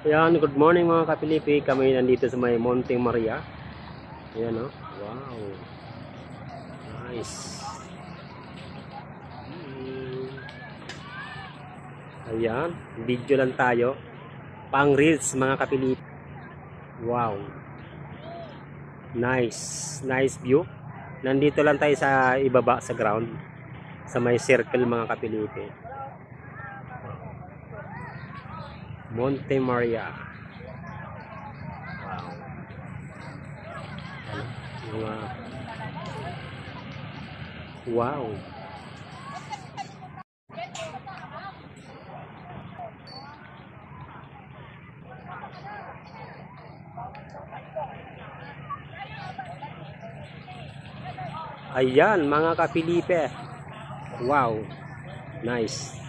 Ayan, good morning mga kapilipi. Kami nandito sa may Monte Maria. Ayan, oh. Wow. Nice. Ayan, video lang tayo. Pang reels mga kapilipi. Wow. Nice. Nice view. Nandito lang tayo sa ibaba sa ground. Sa may circle mga kapilipi. Monte Maria. Wow. Ayan mga kapilipe. Wow. Nice.